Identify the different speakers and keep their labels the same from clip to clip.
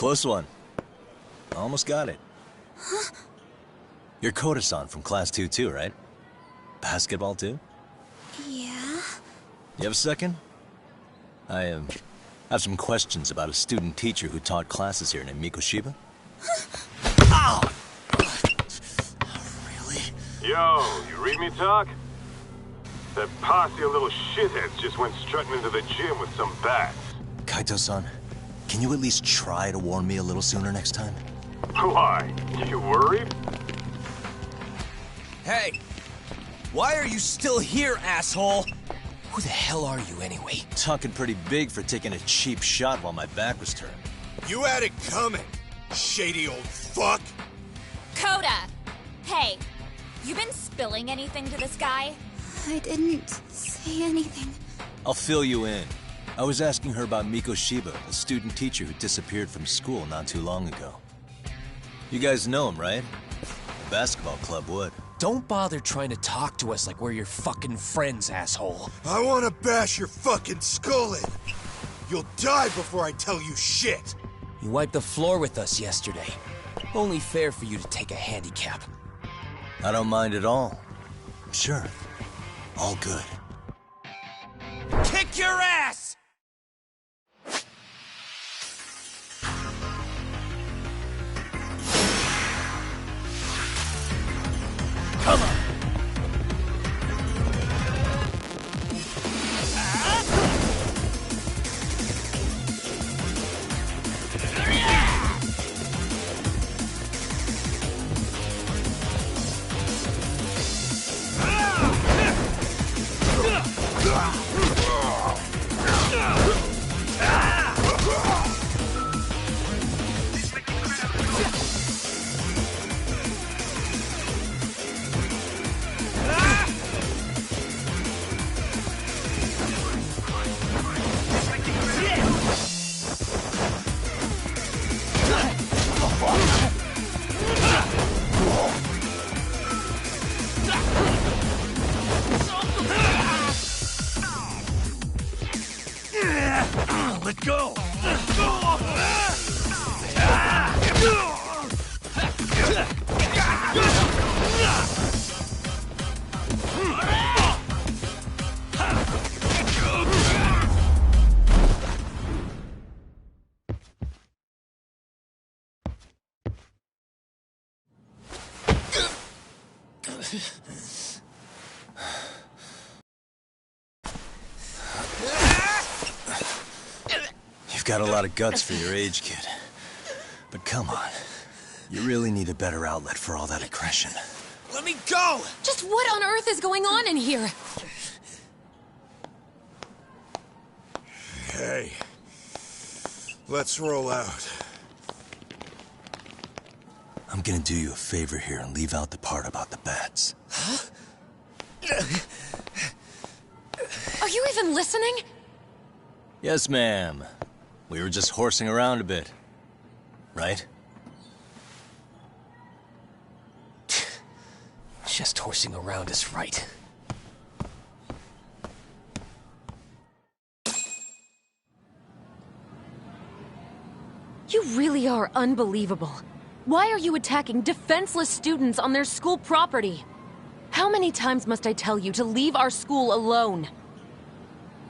Speaker 1: Close one. Almost got it.
Speaker 2: Huh?
Speaker 1: You're Koda-san from Class 2 too, right? Basketball too?
Speaker 2: Yeah?
Speaker 1: You have a second? I have some questions about a student teacher who taught classes here named Mikoshiba. Ow! Really?
Speaker 3: Yo, you read me talk? That posse of little shitheads just went strutting into the gym with some bats.
Speaker 1: Kaito-san, can you at least try to warn me a little sooner next time?
Speaker 3: Why? You worried?
Speaker 4: Hey! Why are you still here, asshole? Who the hell are you, anyway?
Speaker 1: Talking pretty big for taking a cheap shot while my back was turned.
Speaker 5: You had it coming, shady old fuck!
Speaker 6: Koda! Hey, you been spilling anything to this guy?
Speaker 2: I didn't say anything.
Speaker 1: I'll fill you in. I was asking her about Mikoshiba, a student teacher who disappeared from school not too long ago. You guys know him, right? The basketball club would.
Speaker 4: Don't bother trying to talk to us like we're your fucking friends, asshole.
Speaker 5: I wanna bash your fucking skull in. You'll die before I tell you shit.
Speaker 4: You wiped the floor with us yesterday. Only fair for you to take a handicap.
Speaker 1: I don't mind at all. Sure. All good.
Speaker 4: Kick your ass!
Speaker 1: Come on! Let go! You've got a lot of guts for your age, kid. But come on. You really need a better outlet for all that aggression.
Speaker 4: Let me go!
Speaker 6: Just what on earth is going on in here?
Speaker 5: Hey, let's roll out.
Speaker 1: I'm gonna do you a favor here and leave out the part about the bats.
Speaker 6: Are you even listening?
Speaker 1: Yes, ma'am. We were just horsing around a bit. Right?
Speaker 4: Just horsing around is right.
Speaker 6: You really are unbelievable. Why are you attacking defenseless students on their school property? How many times must I tell you to leave our school alone?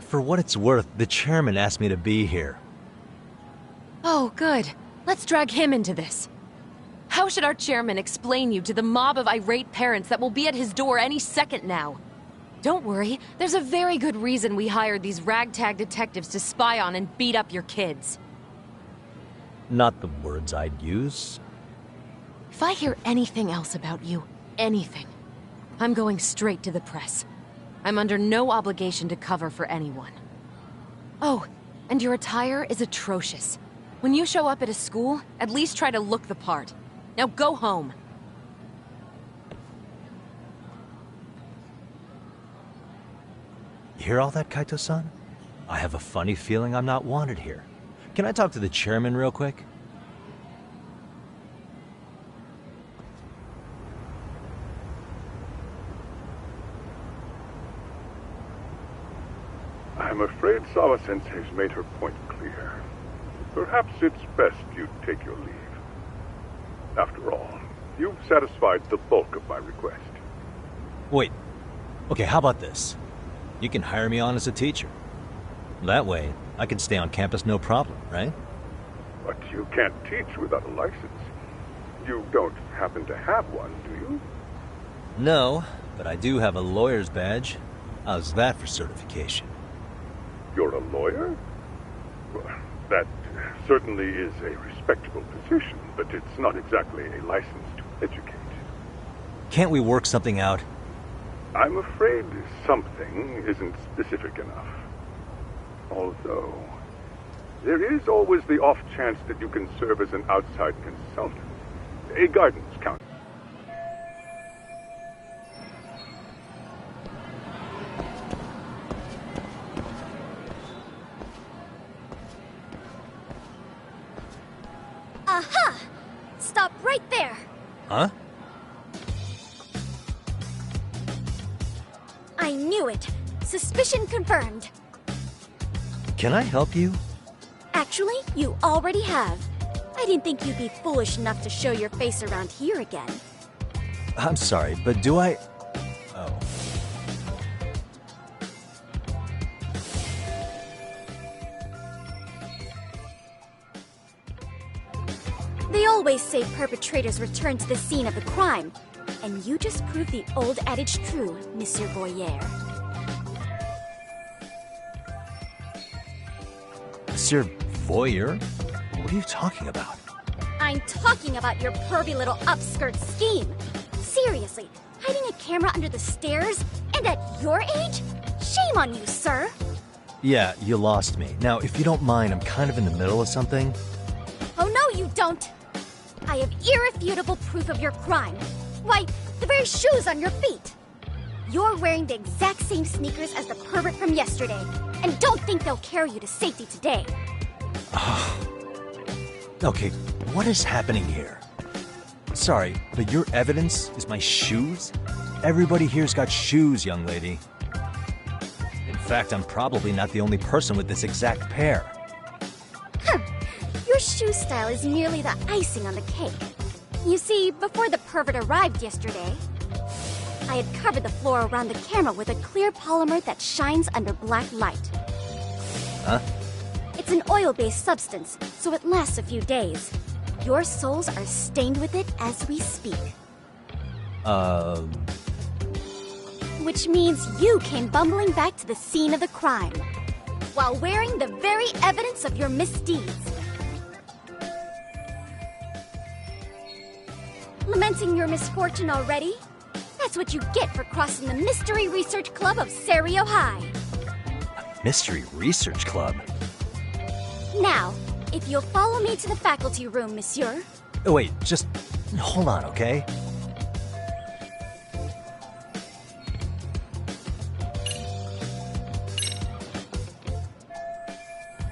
Speaker 7: For what it's worth, the chairman asked me to be here.
Speaker 6: Oh, good. Let's drag him into this. How should our chairman explain you to the mob of irate parents that will be at his door any second now? Don't worry, there's a very good reason we hired these ragtag detectives to spy on and beat up your kids.
Speaker 7: Not the words I'd use.
Speaker 6: If I hear anything else about you, anything, I'm going straight to the press. I'm under no obligation to cover for anyone. Oh, and your attire is atrocious. When you show up at a school, at least try to look the part. Now go home.
Speaker 7: You hear all that, Kaito-san? I have a funny feeling I'm not wanted here. Can I talk to the chairman real quick?
Speaker 3: I'm afraid Sawa-sensei's made her point clear.
Speaker 8: Perhaps it's best you take your leave. After all, you've satisfied the bulk of my request.
Speaker 7: Wait. Okay, how about this? You can hire me on as a teacher. That way, I can stay on campus no problem, right?
Speaker 8: But you can't teach without a license. You don't happen to have one, do you?
Speaker 7: No, but I do have a lawyer's badge. How's that for certification?
Speaker 8: You're a lawyer? Well, that certainly is a respectable position, but it's not exactly a license to educate.
Speaker 7: Can't we work something out?
Speaker 8: I'm afraid something isn't specific enough. Although, there is always the off chance that you can serve as an outside consultant, a guidance counselor.
Speaker 2: Aha! Stop right there!
Speaker 7: Huh?
Speaker 2: I knew it. Suspicion confirmed.
Speaker 7: Can I help you?
Speaker 2: Actually, you already have. I didn't think you'd be foolish enough to show your face around here again.
Speaker 7: I'm sorry, but do I... Oh.
Speaker 2: They always say perpetrators return to the scene of the crime. And you just proved the old adage true, Monsieur Boyer.
Speaker 7: Monsieur Voyeur? What are you talking about?
Speaker 2: I'm talking about your pervy little upskirt scheme. Seriously, hiding a camera under the stairs? And at your age? Shame on you, sir.
Speaker 7: Yeah, you lost me. Now, if you don't mind, I'm kind of in the middle of something.
Speaker 2: Oh no, you don't. I have irrefutable proof of your crime. Why, the very shoes on your feet. You're wearing the exact same sneakers as the pervert from yesterday, and don't think they'll carry you to safety today.
Speaker 7: Okay, what is happening here? Sorry, but your evidence is my shoes? Everybody here's got shoes, young lady. In fact, I'm probably not the only person with this exact pair.
Speaker 2: Your shoe style is merely the icing on the cake. You see, before the pervert arrived yesterday, I had covered the floor around the camera with a clear polymer that shines under black light.
Speaker 7: Huh?
Speaker 2: It's an oil-based substance, so it lasts a few days. Your soles are stained with it as we speak. Which means you came bumbling back to the scene of the crime, while wearing the very evidence of your misdeeds. Lamenting your misfortune already? That's what you get for crossing the Mystery Research Club of Serio High.
Speaker 7: Mystery Research Club?
Speaker 2: Now, if you'll follow me to the faculty room, monsieur.
Speaker 7: Oh, wait, just hold on, okay?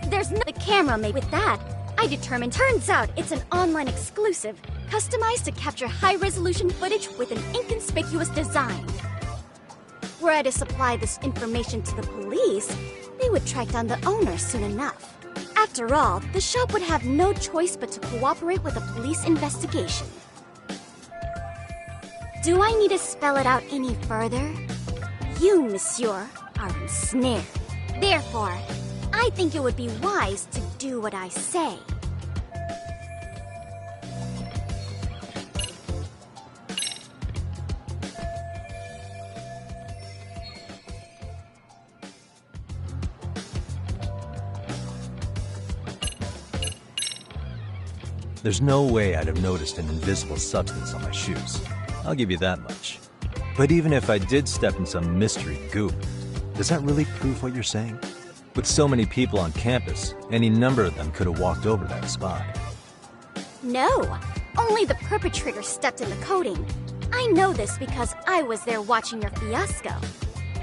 Speaker 2: There's no camera made with that. I determined. Turns out it's an online exclusive, customized to capture high-resolution footage with an inconspicuous design. Were I to supply this information to the police, they would track down the owner soon enough. After all, the shop would have no choice but to cooperate with a police investigation. Do I need to spell it out any further? You, monsieur, are ensnared. Therefore, I think it would be wise to do what I say.
Speaker 7: There's no way I'd have noticed an invisible substance on my shoes. I'll give you that much. But even if I did step in some mystery goop, does that really prove what you're saying? With so many people on campus, any number of them could have walked over that spot.
Speaker 2: No, only the perpetrator stepped in the coating. I know this because I was there watching your fiasco.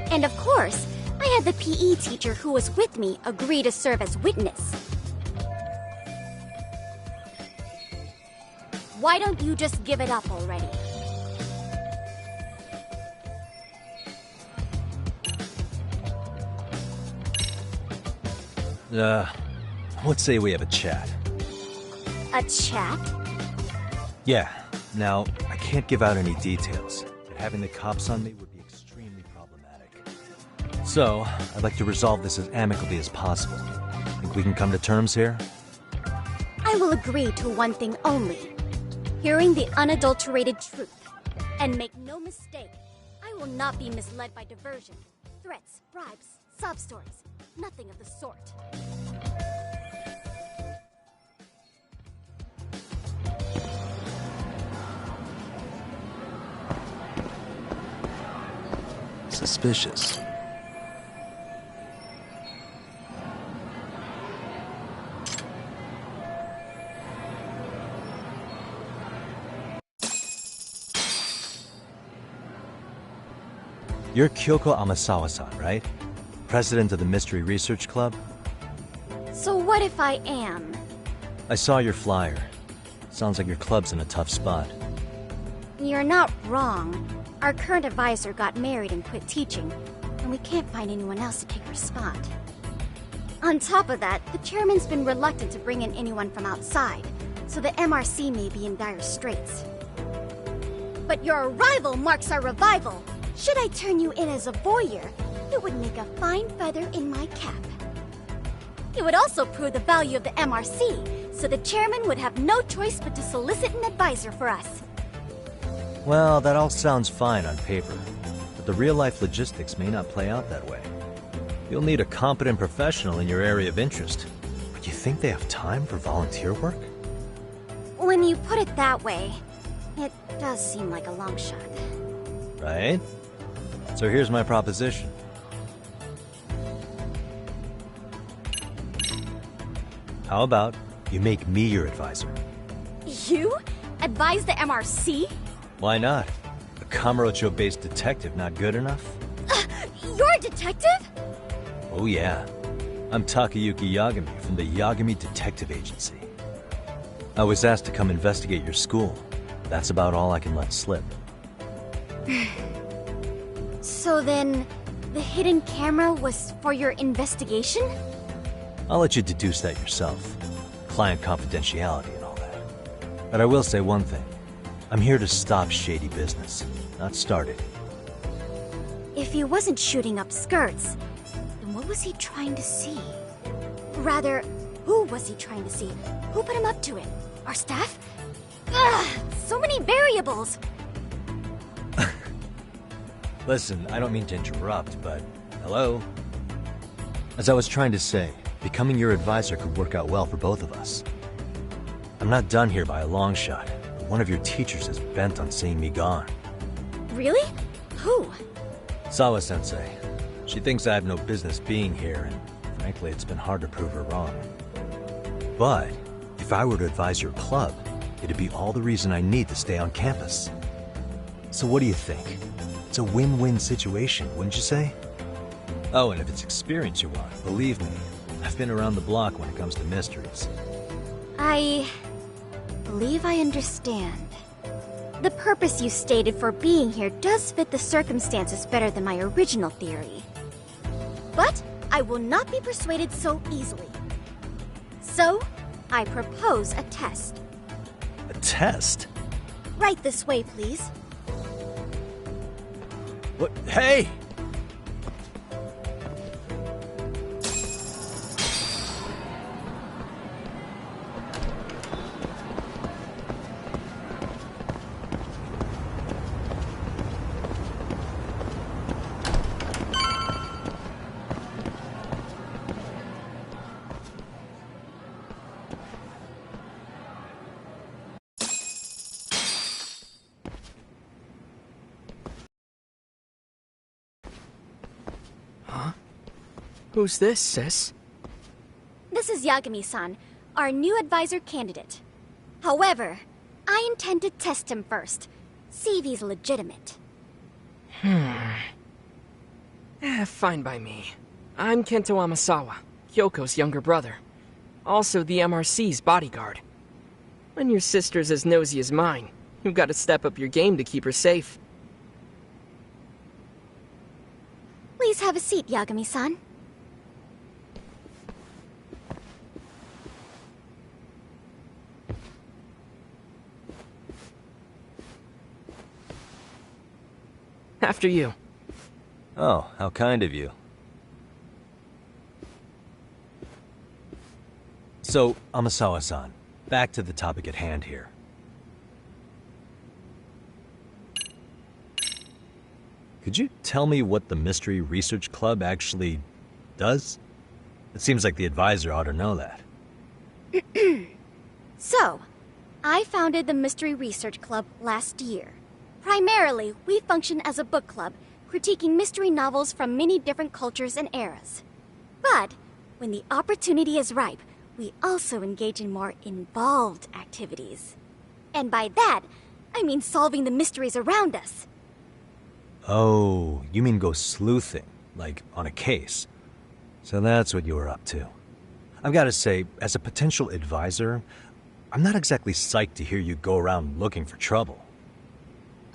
Speaker 2: And of course, I had the PE teacher who was with me agree to serve as witness. Why don't you just give it up already?
Speaker 7: What say we have a chat?
Speaker 2: A chat?
Speaker 7: Yeah. Now, I can't give out any details, but having the cops on me would be extremely problematic. So, I'd like to resolve this as amicably as possible. Think we can come to terms here?
Speaker 2: I will agree to one thing only. Hearing the unadulterated truth. And make no mistake, I will not be misled by diversion, threats, bribes, sob stories. Nothing of the sort.
Speaker 7: Suspicious. You're Kyoko Amasawa-san, right? President of the Mystery Research Club?
Speaker 2: So what if I am?
Speaker 7: I saw your flyer. Sounds like your club's in a tough spot.
Speaker 2: You're not wrong. Our current advisor got married and quit teaching, and we can't find anyone else to take her spot. On top of that, the chairman's been reluctant to bring in anyone from outside, so the MRC may be in dire straits. But your arrival marks our revival! Should I turn you in as a voyeur, it would make a fine feather in my cap. It would also prove the value of the MRC, so the chairman would have no choice but to solicit an advisor for us.
Speaker 7: Well, that all sounds fine on paper, but the real-life logistics may not play out that way. You'll need a competent professional in your area of interest. But you think they have time for volunteer work?
Speaker 2: When you put it that way, it does seem like a long shot.
Speaker 7: Right? So here's my proposition. How about you make me your advisor?
Speaker 2: You? Advise the MRC?
Speaker 7: Why not? A Kamurocho-based detective not good enough?
Speaker 2: You're a detective?
Speaker 7: Oh yeah. I'm Takayuki Yagami from the Yagami Detective Agency. I was asked to come investigate your school. That's about all I can let slip.
Speaker 2: So then, the hidden camera was for your investigation?
Speaker 7: I'll let you deduce that yourself. Client confidentiality and all that. But I will say one thing. I'm here to stop shady business, not start it.
Speaker 2: If he wasn't shooting up skirts, then what was he trying to see? Rather, who was he trying to see? Who put him up to it? Our staff? Ugh, so many variables!
Speaker 7: Listen, I don't mean to interrupt, but hello? As I was trying to say, becoming your advisor could work out well for both of us. I'm not done here by a long shot, but one of your teachers is bent on seeing me gone.
Speaker 2: Really? Who?
Speaker 7: Sawa-sensei. She thinks I have no business being here, and frankly, it's been hard to prove her wrong. But if I were to advise your club, it'd be all the reason I need to stay on campus. So what do you think? It's a win-win situation, wouldn't you say? Oh, and if it's experience you want, believe me, I've been around the block when it comes to mysteries.
Speaker 2: I believe I understand. The purpose you stated for being here does fit the circumstances better than my original theory. But I will not be persuaded so easily. So, I propose a test.
Speaker 7: A test?
Speaker 2: Right this way, please.
Speaker 7: What? Hey!
Speaker 9: Who's this, sis?
Speaker 2: This is Yagami-san, our new advisor candidate. However, I intend to test him first. See if he's legitimate.
Speaker 9: Fine by me. I'm Kento Amasawa, Kyoko's younger brother. Also the MRC's bodyguard. When your sister's as nosy as mine, you've got to step up your game to keep her safe.
Speaker 2: Please have a seat, Yagami-san.
Speaker 9: After you.
Speaker 7: Oh, how kind of you. So, Amasawa-san, back to the topic at hand here. Could you tell me what the Mystery Research Club actually does? It seems like the advisor ought to know that.
Speaker 2: So, I founded the Mystery Research Club last year. Primarily, we function as a book club, critiquing mystery novels from many different cultures and eras. But, when the opportunity is ripe, we also engage in more involved activities. And by that, I mean solving the mysteries around us.
Speaker 7: Oh, you mean go sleuthing, like on a case. So that's what you were up to. I've got to say, as a potential advisor, I'm not exactly psyched to hear you go around looking for trouble.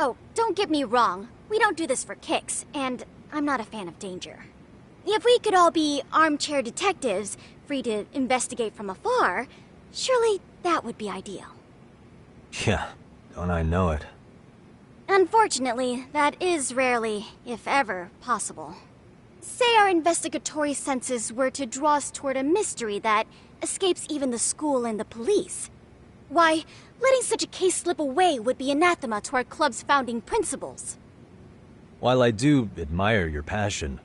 Speaker 2: Oh, don't get me wrong. We don't do this for kicks, and I'm not a fan of danger. If we could all be armchair detectives, free to investigate from afar, surely that would be ideal.
Speaker 7: Yeah, don't I know it.
Speaker 2: Unfortunately, that is rarely, if ever, possible. Say our investigatory senses were to draw us toward a mystery that escapes even the school and the police. Why, letting such a case slip away would be anathema to our club's founding principles.
Speaker 7: While I do admire your passion,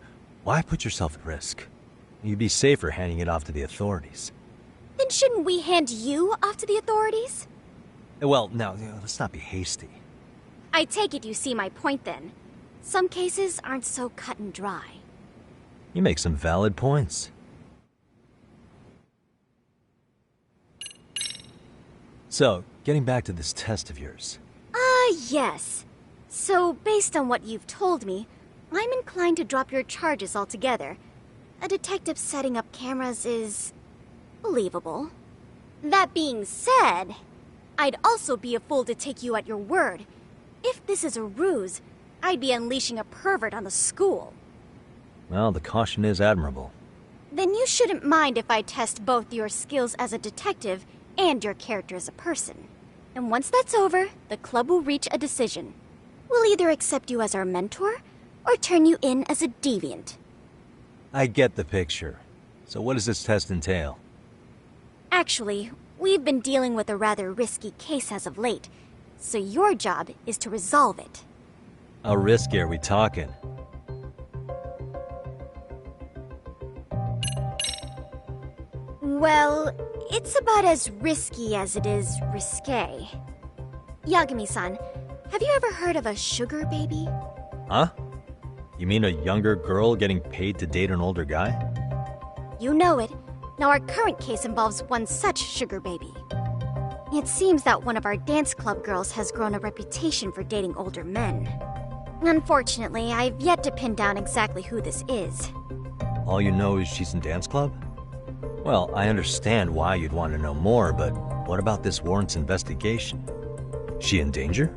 Speaker 7: why put yourself at risk? You'd be safer handing it off to the authorities.
Speaker 2: Then shouldn't we hand you off to the authorities?
Speaker 7: Well, now, let's not be hasty.
Speaker 2: I take it you see my point then. Some cases aren't so cut and dry.
Speaker 7: You make some valid points. So, getting back to this test of yours.
Speaker 2: Yes. So, based on what you've told me, I'm inclined to drop your charges altogether. A detective setting up cameras is believable. That being said, I'd also be a fool to take you at your word. If this is a ruse, I'd be unleashing a pervert on the school.
Speaker 7: Well, the caution is admirable.
Speaker 2: Then you shouldn't mind if I test both your skills as a detective and your character as a person. And once that's over, the club will reach a decision. We'll either accept you as our mentor, or turn you in as a deviant.
Speaker 7: I get the picture. So what does this test entail?
Speaker 2: Actually, we've been dealing with a rather risky case as of late, so your job is to resolve it.
Speaker 7: How risky are we talking?
Speaker 2: Well, it's about as risky as it is risque. Yagami-san, have you ever heard of a sugar baby?
Speaker 7: Huh? You mean a younger girl getting paid to date an older guy?
Speaker 2: You know it. Now our current case involves one such sugar baby. It seems that one of our dance club girls has grown a reputation for dating older men. Unfortunately, I've yet to pin down exactly who this is.
Speaker 7: All you know is she's in dance club? Well, I understand why you'd want to know more, but what about this warrants investigation? She in danger?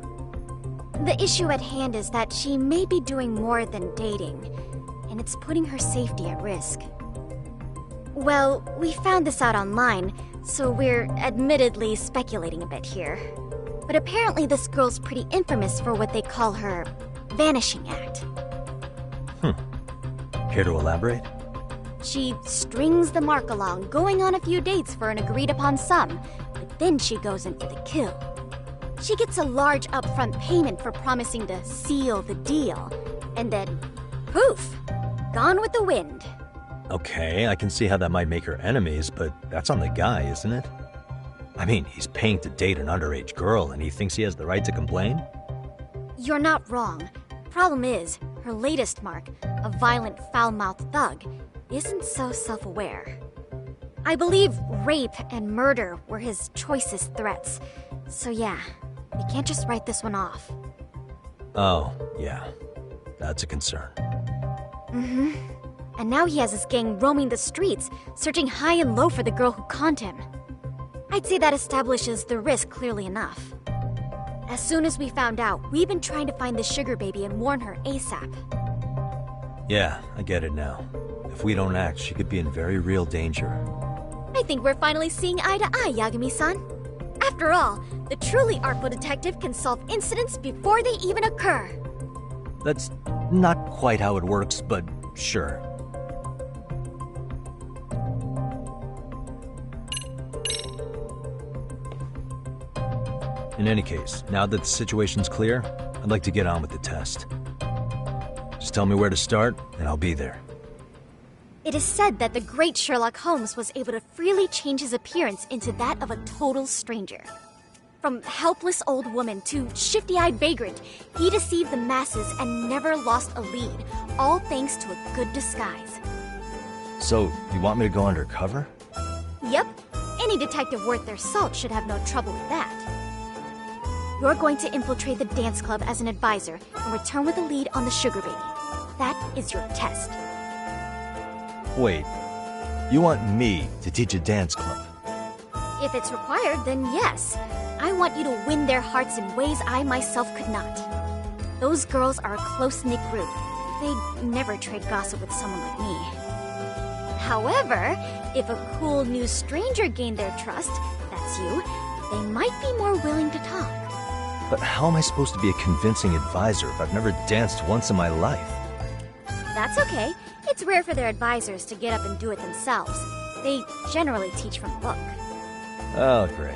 Speaker 2: The issue at hand is that she may be doing more than dating, and it's putting her safety at risk. Well, we found this out online, so we're admittedly speculating a bit here. But apparently this girl's pretty infamous for what they call her vanishing act.
Speaker 7: Care to elaborate?
Speaker 2: She strings the mark along, going on a few dates for an agreed-upon sum, but then she goes in for the kill. She gets a large upfront payment for promising to seal the deal, and then, poof, gone with the wind.
Speaker 7: Okay, I can see how that might make her enemies, but that's on the guy, isn't it? I mean, he's paying to date an underage girl, and he thinks he has the right to complain?
Speaker 2: You're not wrong. Problem is, her latest mark, a violent, foul-mouthed thug, isn't so self-aware. I believe rape and murder were his choicest threats, so yeah, we can't just write this one off.
Speaker 7: Oh, yeah. That's a concern.
Speaker 2: Mm-hmm. And now he has his gang roaming the streets, searching high and low for the girl who conned him. I'd say that establishes the risk clearly enough. As soon as we found out, we've been trying to find the sugar baby and warn her ASAP.
Speaker 7: Yeah, I get it now. If we don't act, she could be in very real danger.
Speaker 2: I think we're finally seeing eye to eye, Yagami-san. After all, the truly artful detective can solve incidents before they even occur.
Speaker 7: That's not quite how it works, but sure. In any case, now that the situation's clear, I'd like to get on with the test. Just tell me where to start, and I'll be there.
Speaker 2: It is said that the great Sherlock Holmes was able to freely change his appearance into that of a total stranger. From helpless old woman to shifty-eyed vagrant, he deceived the masses and never lost a lead, all thanks to a good disguise.
Speaker 7: So, you want me to go undercover?
Speaker 2: Yep, any detective worth their salt should have no trouble with that. You're going to infiltrate the dance club as an advisor and return with a lead on the Sugar Baby. That is your test.
Speaker 7: Wait, you want me to teach a dance club?
Speaker 2: If it's required, then yes. I want you to win their hearts in ways I myself could not. Those girls are a close-knit group. They'd never trade gossip with someone like me. However, if a cool new stranger gained their trust, that's you, they might be more willing to talk.
Speaker 7: But how am I supposed to be a convincing advisor if I've never danced once in my life?
Speaker 2: That's okay. It's rare for their advisors to get up and do it themselves. They generally teach from a book.
Speaker 7: Oh, great.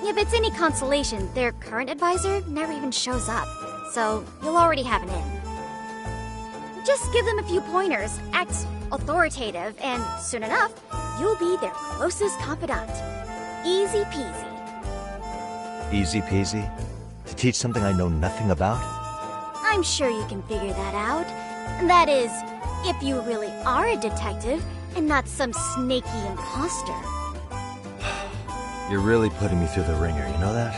Speaker 2: If it's any consolation, their current advisor never even shows up, so you'll already have an in. Just give them a few pointers, act authoritative, and soon enough, you'll be their closest confidant. Easy peasy.
Speaker 7: Easy peasy? To teach something I know nothing about?
Speaker 2: I'm sure you can figure that out. That is, if you really are a detective and not some snaky imposter.
Speaker 7: You're really putting me through the ringer, you know that?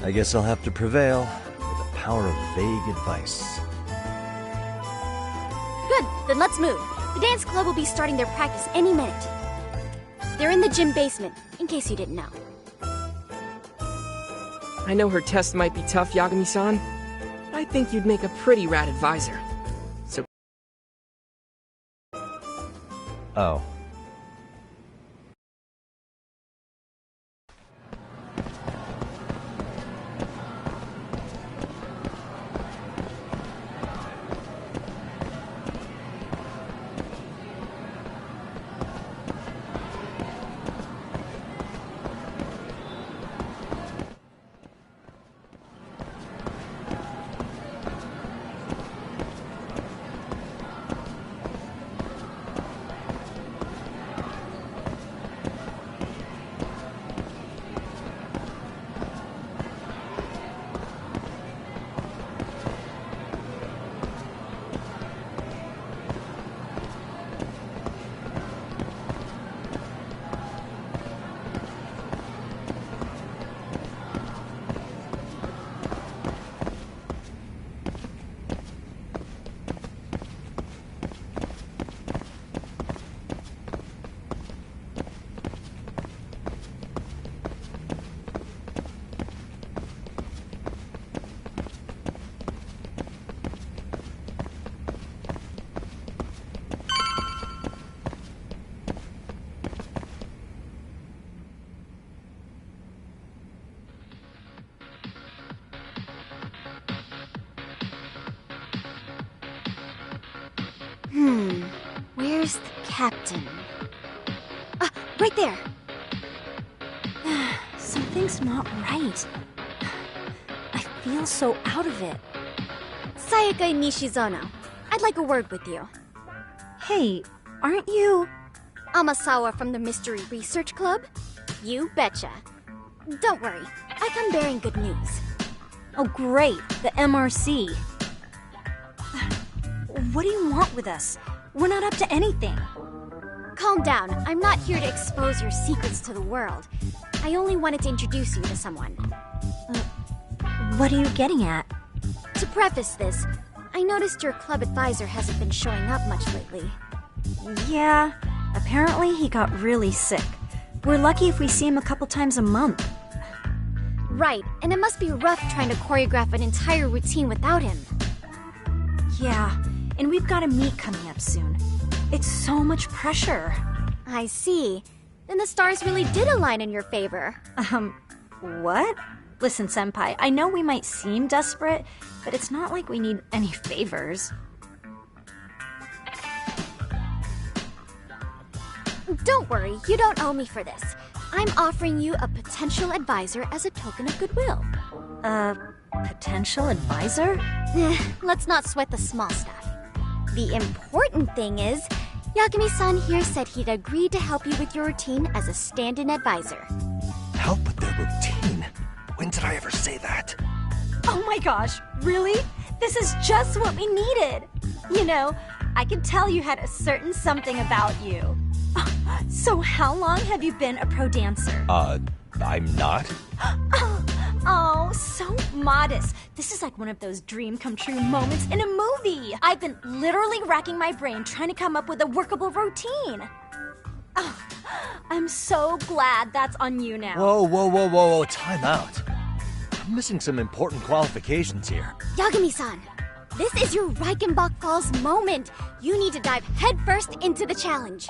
Speaker 7: I guess I'll have to prevail with the power of vague advice.
Speaker 2: Good, then let's move. The dance club will be starting their practice any minute. They're in the gym basement, in case you didn't know.
Speaker 9: I know her test might be tough, Yagami-san, but I think you'd make a pretty rad advisor. So...
Speaker 7: Oh.
Speaker 2: Where's the captain? Ah, right there!
Speaker 10: Something's not right. I feel so out of it.
Speaker 2: Sayaka Nishizono, I'd like a word with you.
Speaker 10: Hey, aren't you...
Speaker 2: Amasawa from the Mystery Research Club? You betcha. Don't worry, I come bearing good news.
Speaker 10: Oh great, the MRC. What do you want with us? We're not up to anything.
Speaker 2: Calm down. I'm not here to expose your secrets to the world. I only wanted to introduce you to someone.
Speaker 10: What are you getting at?
Speaker 2: To preface this, I noticed your club advisor hasn't been showing up much lately.
Speaker 10: Yeah, apparently he got really sick. We're lucky if we see him a couple times a month.
Speaker 2: Right, and it must be rough trying to choreograph an entire routine without him.
Speaker 10: Yeah, and we've got a meet coming up soon. It's so much pressure.
Speaker 2: I see. Then the stars really did align in your favor.
Speaker 10: What? Listen, Senpai, I know we might seem desperate, but it's not like we need any favors.
Speaker 2: Don't worry, you don't owe me for this. I'm offering you a potential advisor as a token of goodwill.
Speaker 10: Potential advisor?
Speaker 2: Let's not sweat the small stuff. The important thing is, Yagami-san here said he'd agreed to help you with your routine as a stand-in advisor.
Speaker 7: Help with their routine? When did I ever say that?
Speaker 10: Oh my gosh, really? This is just what we needed. You know, I could tell you had a certain something about you. So how long have you been a pro dancer?
Speaker 7: I'm not.
Speaker 10: Oh, so modest. This is like one of those dream come true moments in a movie. I've been literally racking my brain trying to come up with a workable routine. Oh, I'm so glad that's on you now.
Speaker 7: Whoa, time out. I'm missing some important qualifications here.
Speaker 2: Yagami-san, this is your Reichenbach Falls moment. You need to dive headfirst into the challenge.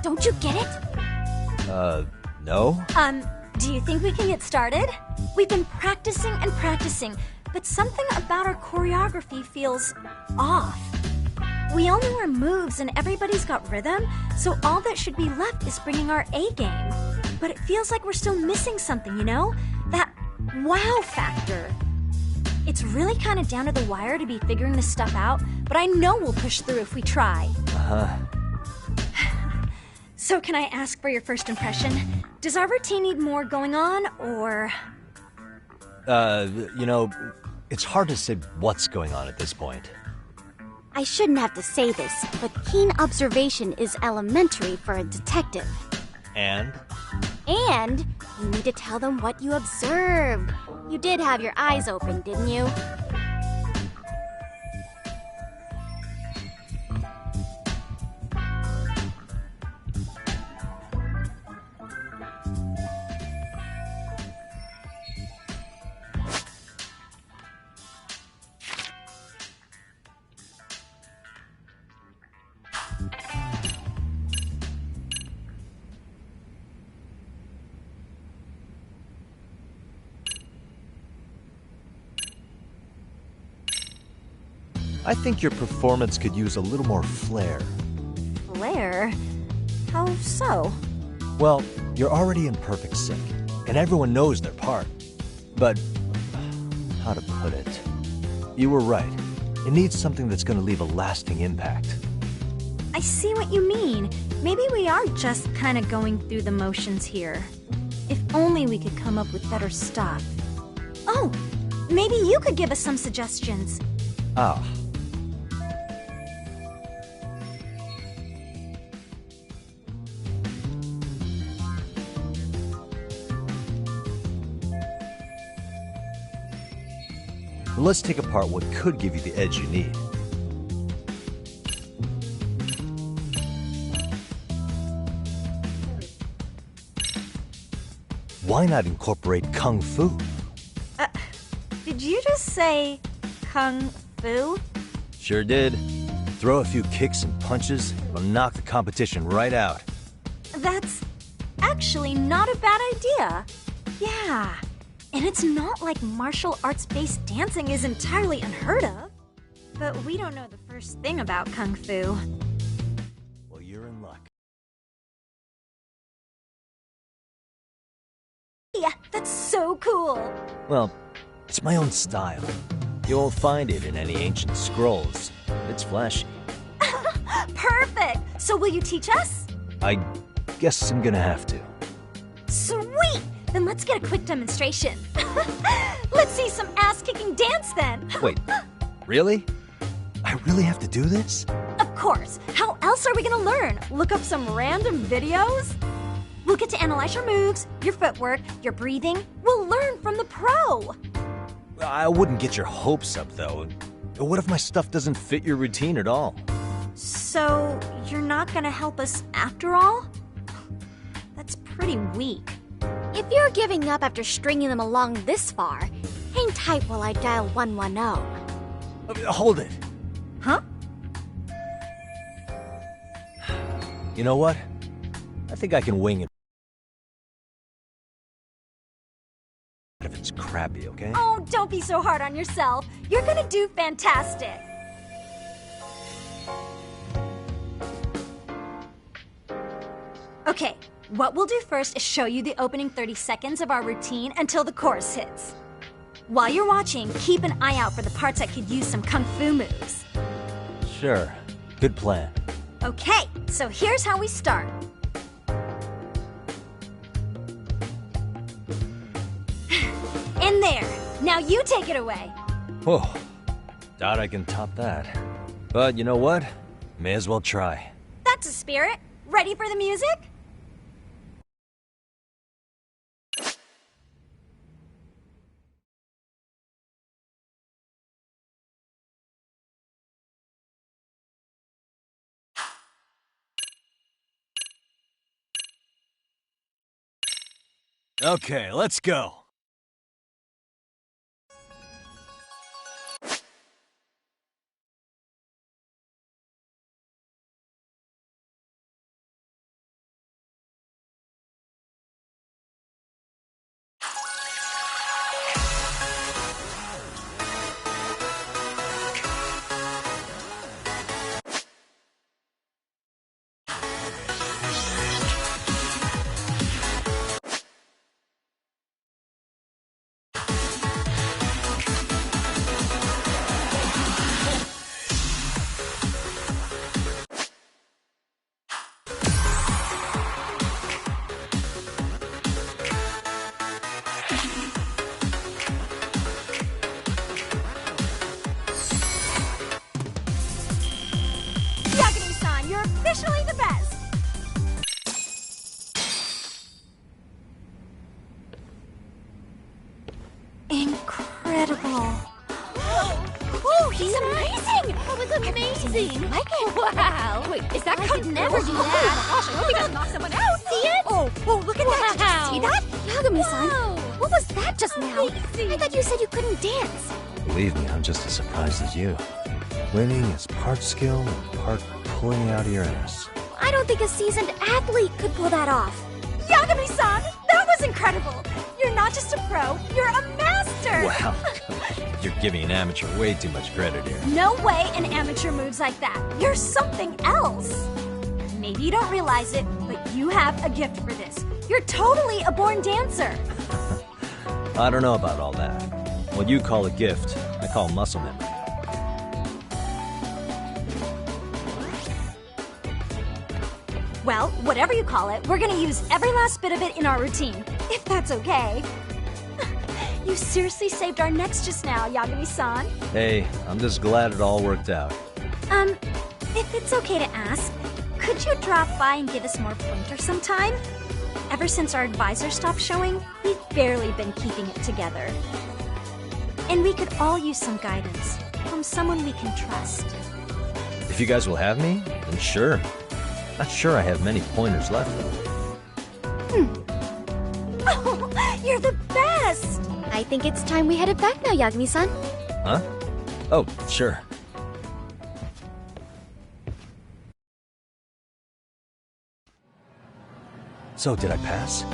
Speaker 2: Don't you get it?
Speaker 7: No?
Speaker 10: Do you think we can get started? We've been practicing and practicing, but something about our choreography feels off. We all know our moves and everybody's got rhythm, so all that should be left is bringing our A game. But it feels like we're still missing something, you know? That wow factor. It's really kind of down to the wire to be figuring this stuff out, but I know we'll push through if we try. So can I ask for your first impression? Does our routine need more going on, or...?
Speaker 7: You know, it's hard to say what's going on at this point.
Speaker 2: I shouldn't have to say this, but keen observation is elementary for a detective.
Speaker 7: And?
Speaker 2: And you need to tell them what you observed. You did have your eyes open, didn't you?
Speaker 7: I think your performance could use a little more flair.
Speaker 10: Flair? How so?
Speaker 7: Well, you're already in perfect sync, and everyone knows their part. But, how to put it? You were right. It needs something that's gonna leave a lasting impact.
Speaker 10: I see what you mean. Maybe we are just kind of going through the motions here. If only we could come up with better stuff. Oh, maybe you could give us some suggestions.
Speaker 7: Ah. Let's take apart what could give you the edge you need. Why not incorporate Kung Fu?
Speaker 10: Did you just say Kung Fu?
Speaker 7: Sure did. Throw a few kicks and punches, it'll knock the competition right out.
Speaker 10: That's actually not a bad idea. Yeah. And it's not like martial arts-based dancing is entirely unheard of. But we don't know the first thing about Kung Fu.
Speaker 7: Well, you're in luck.
Speaker 10: Yeah, that's so cool.
Speaker 7: Well, it's my own style. You won't find it in any ancient scrolls. It's flashy.
Speaker 10: Perfect! So will you teach us?
Speaker 7: I guess I'm gonna have to.
Speaker 10: Sweet! Then let's get a quick demonstration. Let's see some ass-kicking dance then.
Speaker 7: Wait, really? I really have to do this?
Speaker 10: Of course. How else are we gonna learn? Look up some random videos? We'll get to analyze your moves, your footwork, your breathing. We'll learn from the pro.
Speaker 7: I wouldn't get your hopes up, though. What if my stuff doesn't fit your routine at all?
Speaker 10: So, you're not gonna help us after all? That's pretty weak.
Speaker 2: If you're giving up after stringing them along this far, hang tight while I dial 110.
Speaker 7: Hold it.
Speaker 10: Huh?
Speaker 7: You know what? I think I can wing it. If it's crap. crappy, okay?
Speaker 10: Oh, don't be so hard on yourself. You're gonna do fantastic. Okay, what we'll do first is show you the opening 30 seconds of our routine until the chorus hits. While you're watching, keep an eye out for the parts that could use some kung fu moves.
Speaker 7: Sure. Good plan.
Speaker 10: Okay, so here's how we start. In there. Now you take it away.
Speaker 7: Whoa. Doubt I can top that. But you know what? May as well try.
Speaker 10: That's a spirit. Ready for the music?
Speaker 1: Okay, let's go.
Speaker 10: Yagami-san, you're officially the best! Incredible.
Speaker 2: Oh, he's amazing! That was amazing! Wow! Wait, is that I could never do that! Oh, gosh, I hope he doesn't knock someone out! See it?
Speaker 10: Oh, look at that! Did you see that?
Speaker 2: Yagami-san, what was that just now? I thought you said you couldn't dance.
Speaker 7: Believe me, I'm just as surprised as you. Winning is part skill and part pulling out of your ass.
Speaker 2: I don't think a seasoned athlete could pull that off.
Speaker 10: Yagami-san, that was incredible! You're not just a pro, you're a master!
Speaker 7: Wow. You're giving an amateur way too much credit here.
Speaker 10: No way an amateur moves like that. You're something else. Maybe you don't realize it, but you have a gift for this. You're totally a born dancer.
Speaker 7: I don't know about all that. What you call a gift, I call muscle memory.
Speaker 10: Well, whatever you call it, we're gonna use every last bit of it in our routine, if that's okay. You seriously saved our necks just now, Yagami-san.
Speaker 7: Hey, I'm just glad it all worked out.
Speaker 10: If it's okay to ask, could you drop by and give us more pointers sometime? Ever since our advisor stopped showing, we've barely been keeping it together. And we could all use some guidance from someone we can trust.
Speaker 7: If you guys will have me, then sure. Not sure I have many pointers left, though.
Speaker 10: Oh, you're the best!
Speaker 2: I think it's time we headed back now, Yagami-san.
Speaker 7: Huh? Oh, sure. So, did I pass?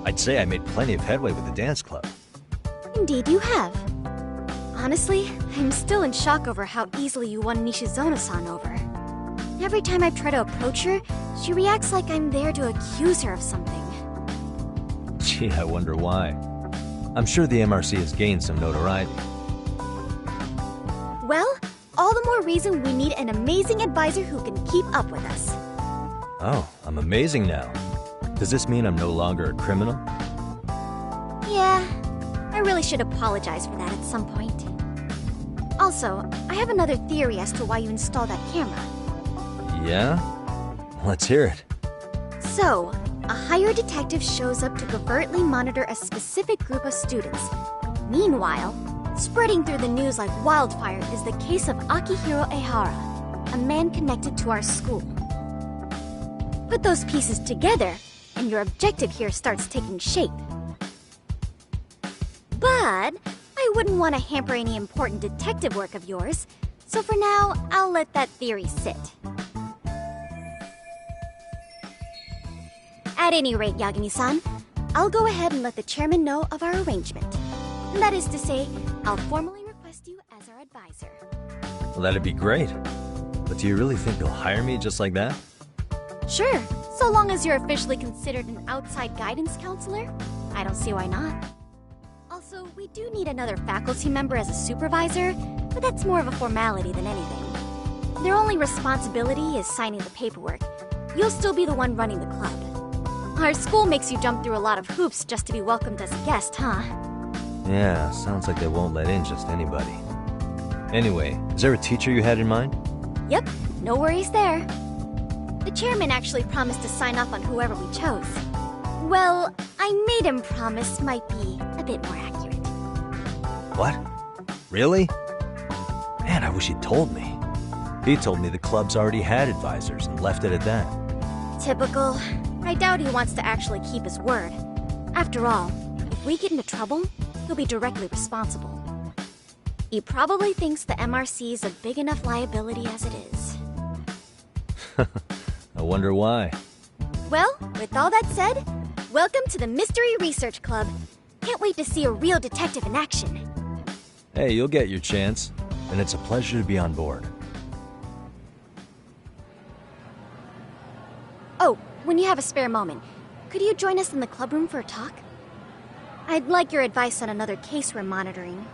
Speaker 7: I'd say I made plenty of headway with the dance club.
Speaker 2: Indeed you have. Honestly, I'm still in shock over how easily you won Nishizono-san over. Every time I try to approach her, she reacts like I'm there to accuse her of something.
Speaker 7: Gee, I wonder why. I'm sure the MRC has gained some notoriety.
Speaker 2: Well, all the more reason we need an amazing advisor who can keep up with us.
Speaker 7: Oh, I'm amazing now. Does this mean I'm no longer a criminal?
Speaker 2: Yeah, I really should apologize for that at some point. Also, I have another theory as to why you installed that camera.
Speaker 7: Yeah? Let's hear it.
Speaker 2: So, a hired detective shows up to covertly monitor a specific group of students. Meanwhile, spreading through the news like wildfire is the case of Akihiro Ehara, a man connected to our school. Put those pieces together, and your objective here starts taking shape. But I wouldn't want to hamper any important detective work of yours, so for now, I'll let that theory sit. At any rate, Yagami-san, I'll go ahead and let the chairman know of our arrangement. That is to say, I'll formally request you as our advisor.
Speaker 7: Well, that'd be great. But do you really think they'll hire me just like that?
Speaker 2: Sure, so long as you're officially considered an outside guidance counselor. I don't see why not. Also, we do need another faculty member as a supervisor, but that's more of a formality than anything. Their only responsibility is signing the paperwork. You'll still be the one running the club. Our school makes you jump through a lot of hoops just to be welcomed as a guest, huh?
Speaker 7: Yeah, sounds like they won't let in just anybody. Anyway, is there a teacher you had in mind?
Speaker 2: Yep, no worries there. The chairman actually promised to sign off on whoever we chose. Well, I made him promise might be a bit more accurate.
Speaker 7: What? Really? Man, I wish he'd told me. He told me the club's already had advisors and left it at that.
Speaker 2: Typical. I doubt he wants to actually keep his word. After all, if we get into trouble, he'll be directly responsible. He probably thinks the MRC is a big enough liability as it is.
Speaker 7: I wonder why.
Speaker 2: Well, with all that said, welcome to the Mystery Research Club. Can't wait to see a real detective in action.
Speaker 7: Hey, you'll get your chance, and it's a pleasure to be on board.
Speaker 2: Oh, when you have a spare moment, could you join us in the club room for a talk? I'd like your advice on another case we're monitoring.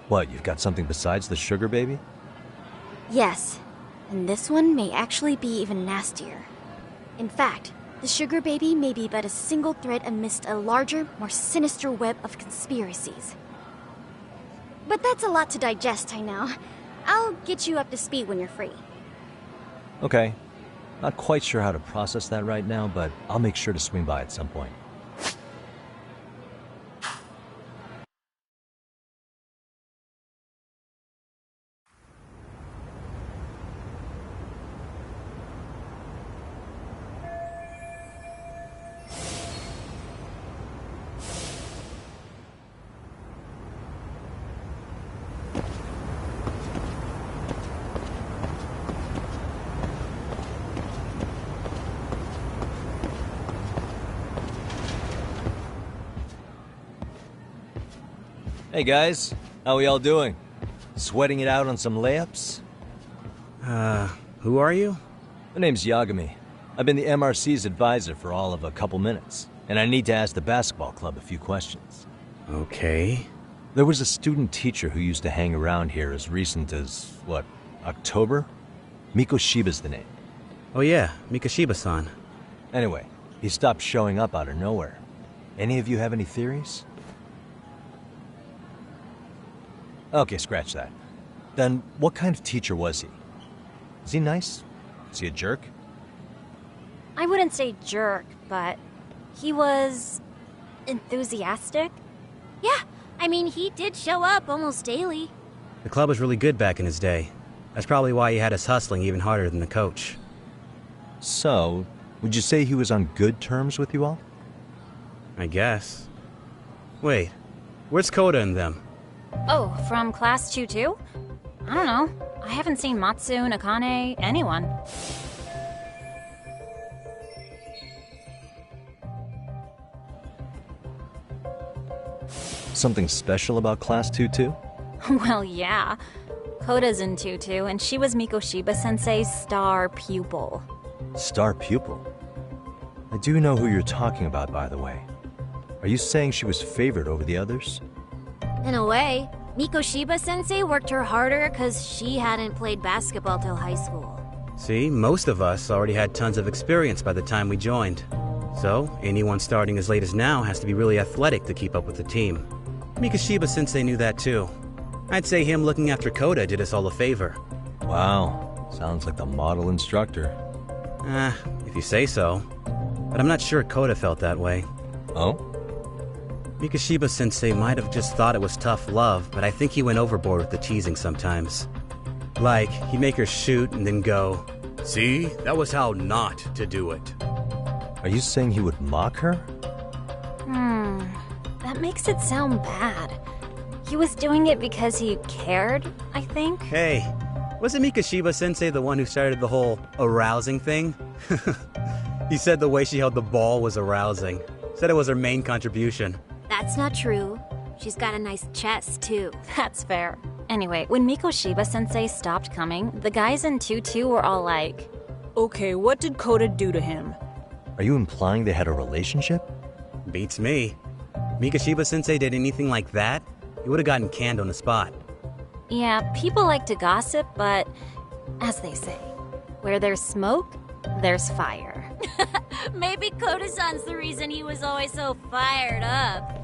Speaker 7: What, you've got something besides the sugar baby?
Speaker 2: Yes, and this one may actually be even nastier. In fact, the sugar baby may be but a single thread amidst a larger, more sinister web of conspiracies. But that's a lot to digest, I know. I'll get you up to speed when you're free.
Speaker 7: Okay. Not quite sure how to process that right now, but I'll make sure to swing by at some point. Hey guys, how we all doing? Sweating it out on some layups?
Speaker 11: Who are you?
Speaker 7: My name's Yagami. I've been the MRC's advisor for all of a couple minutes, and I need to ask the basketball club a few questions.
Speaker 11: Okay.
Speaker 7: There was a student teacher who used to hang around here as recent as, what, October? Mikoshiba's the name.
Speaker 11: Oh yeah, Mikoshiba-san.
Speaker 7: Anyway, he stopped showing up out of nowhere. Any of you have any theories? Okay, scratch that. Then, what kind of teacher was he? Is he nice? Is he a jerk?
Speaker 10: I wouldn't say jerk, but he was enthusiastic. Yeah, I mean, he did show up almost daily.
Speaker 11: The club was really good back in his day. That's probably why he had us hustling even harder than the coach.
Speaker 7: So, would you say he was on good terms with you all?
Speaker 11: I guess. Wait, where's Koda and them?
Speaker 10: Oh, from class 2-2? I don't know. I haven't seen Matsu, Nakane, anyone.
Speaker 7: Something special about Class 2-2?
Speaker 10: Well, yeah. Koda's in 2-2, and she was Mikoshiba-sensei's star pupil.
Speaker 7: Star pupil? I do know who you're talking about, by the way. Are you saying she was favored over the others?
Speaker 10: In a way, Mikoshiba-sensei worked her harder because she hadn't played basketball till high school.
Speaker 11: See, most of us already had tons of experience by the time we joined. So, anyone starting as late as now has to be really athletic to keep up with the team. Mikoshiba-sensei knew that too. I'd say him looking after Koda did us all a favor.
Speaker 7: Wow, sounds like the model instructor.
Speaker 11: If you say so. But I'm not sure Koda felt that way.
Speaker 7: Oh?
Speaker 11: Mikoshiba-sensei might have just thought it was tough love, but I think he went overboard with the teasing sometimes. Like, he'd make her shoot and then go, "See, that was how not to do it."
Speaker 7: Are you saying he would mock her?
Speaker 10: That makes it sound bad. He was doing it because he cared, I think.
Speaker 11: Hey, wasn't Mikoshiba-sensei the one who started the whole arousing thing? He said the way she held the ball was arousing. Said it was her main contribution.
Speaker 10: That's not true.
Speaker 12: She's got a nice chest, too.
Speaker 10: That's fair. Anyway, when Mikoshiba-sensei stopped coming, the guys in 2-2 were all like...
Speaker 13: Okay, what did Kota do to him?
Speaker 7: Are you implying they had a relationship?
Speaker 11: Beats me. Mikoshiba-sensei did anything like that, he would have gotten canned on the spot.
Speaker 10: Yeah, people like to gossip, but as they say, where there's smoke, there's fire.
Speaker 12: Maybe Koda-san's the reason he was always so fired up.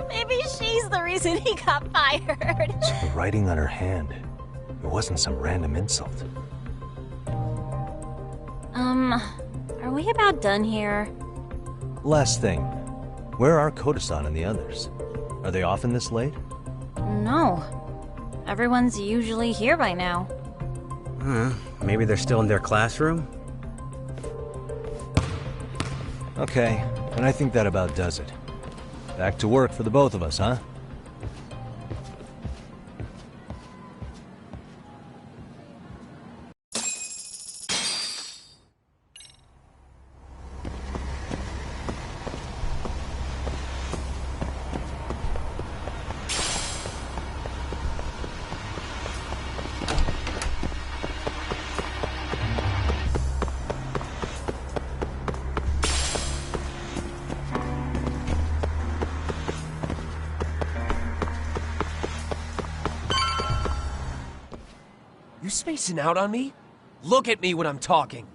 Speaker 10: Maybe she's the reason he got fired.
Speaker 7: So the writing on her hand, it wasn't some random insult.
Speaker 10: Are we about done here?
Speaker 7: Last thing, where are Koda-san and the others? Are they often this late?
Speaker 10: No. Everyone's usually here by now.
Speaker 11: Maybe they're still in their classroom?
Speaker 7: Okay, and I think that about does it. Back to work for the both of us, huh?
Speaker 4: You spacing out on me? Look at me when I'm talking.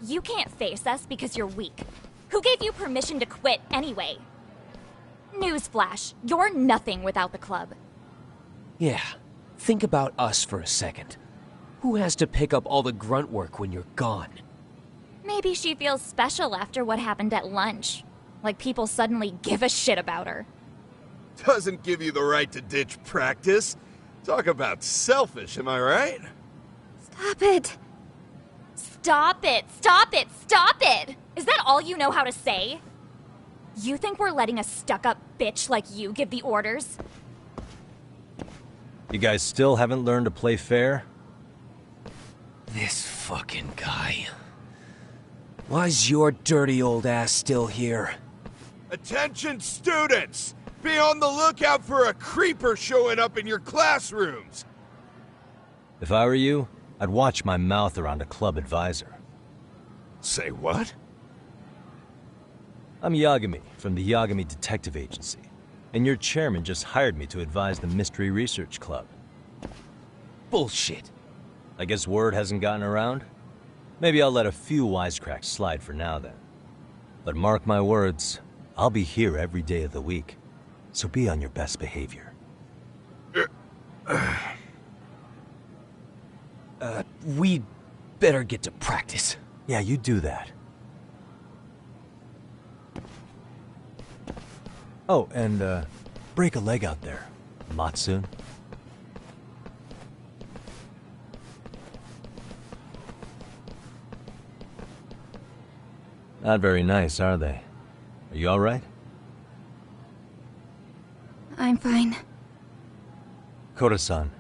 Speaker 2: You can't face us because you're weak. Who gave you permission to quit anyway? Newsflash, you're nothing without the club.
Speaker 4: Yeah, think about us for a second. Who has to pick up all the grunt work when you're gone?
Speaker 2: Maybe she feels special after what happened at lunch. Like people suddenly give a shit about her.
Speaker 5: Doesn't give you the right to ditch practice. Talk about selfish, am I right?
Speaker 2: Stop it. Stop it! Stop it! Stop it! Is that all you know how to say? You think we're letting a stuck-up bitch like you give the orders?
Speaker 7: You guys still haven't learned to play fair?
Speaker 4: This fucking guy. Why's your dirty old ass still here?
Speaker 5: Attention students! Be on the lookout for a creeper showing up in your classrooms!
Speaker 7: If I were you, I'd watch my mouth around a club advisor.
Speaker 5: Say what?
Speaker 7: I'm Yagami from the Yagami Detective Agency, and your chairman just hired me to advise the Mystery Research Club.
Speaker 4: Bullshit.
Speaker 7: I guess word hasn't gotten around? Maybe I'll let a few wisecracks slide for now then. But mark my words, I'll be here every day of the week, so be on your best behavior.
Speaker 4: We'd better get to practice.
Speaker 7: Yeah, you do that. Oh, and, break a leg out there, Matsune. Not very nice, are they? Are you alright?
Speaker 2: I'm fine.
Speaker 7: Kota-san,